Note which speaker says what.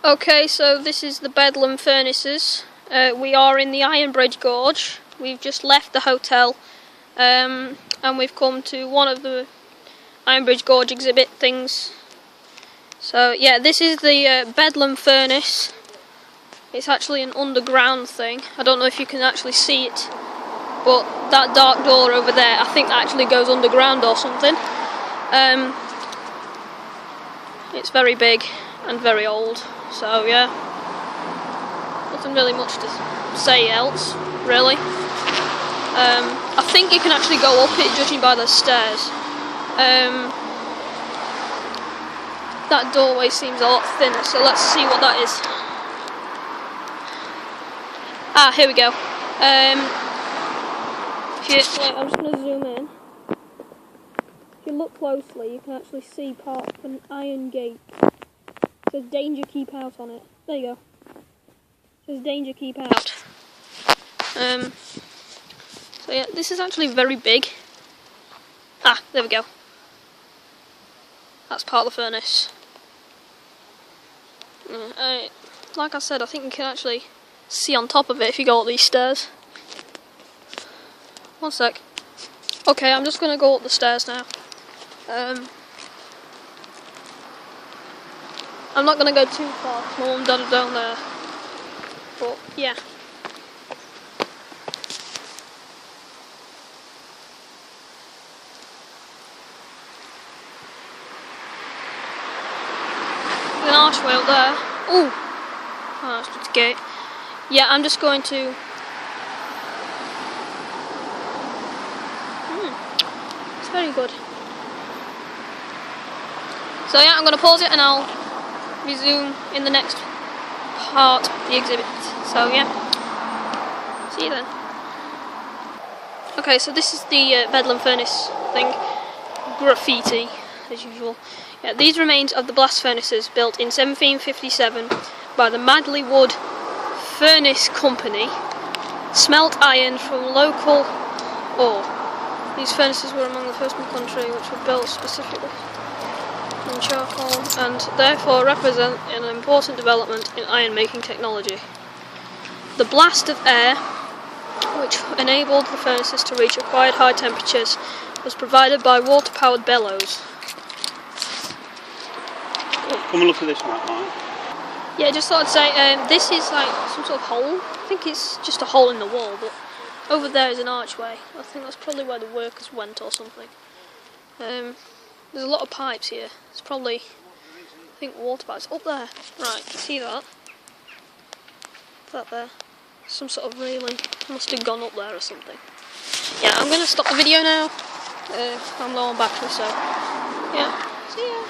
Speaker 1: Okay, so this is the Bedlam furnaces. We are in the Ironbridge Gorge. We've just left the hotel and we've come to one of the Ironbridge Gorge exhibit things. So yeah, this is the Bedlam furnace. It's actually an underground thing. I don't know if you can actually see it, but that dark door over there, I think that actually goes underground or something. It's very big and very old, so yeah, nothing really much to say else, really. I think you can actually go up it, judging by the stairs. That doorway seems a lot thinner, so let's see what that is. Ah, here we go. Wait, I'm just going to zoom in. If you look closely, you can actually see part of an iron gate. It says danger, keep out on it. There you go. It says danger, keep out. So yeah, this is actually very big. Ah, there we go. That's part of the furnace. Like I said, I think you can actually see on top of it if you go up these stairs. One sec. Okay, I'm just going to go up the stairs now. I'm not going to go too far because my mum and dad are down there. But yeah. There's an archway up there. Ooh! Oh, that's just a gate. Yeah, I'm just going to... It's very good. So yeah, I'm going to pause it and I'll resume in the next part of the exhibit. So yeah, see you then. Okay, so this is the Bedlam furnace thing. Graffiti, as usual. Yeah, these remains of the blast furnaces built in 1757 by the Madley Wood Furnace Company smelt iron from local ore. These furnaces were among the first in the country which were built specifically in charcoal and therefore represent an important development in iron making technology. The blast of air, which enabled the furnaces to reach required high temperatures, was provided by water-powered bellows.
Speaker 2: Come and look at this map, Mike.
Speaker 1: Yeah, just thought I'd say, this is like some sort of hole. I think it's just a hole in the wall, but over there is an archway. I think that's probably where the workers went or something. There's a lot of pipes here. It's probably, I think, water pipes. Up there. Right, see that? That there. Some sort of railing. Must have gone up there or something. Yeah, I'm going to stop the video now. I'm low on battery, so yeah. See ya.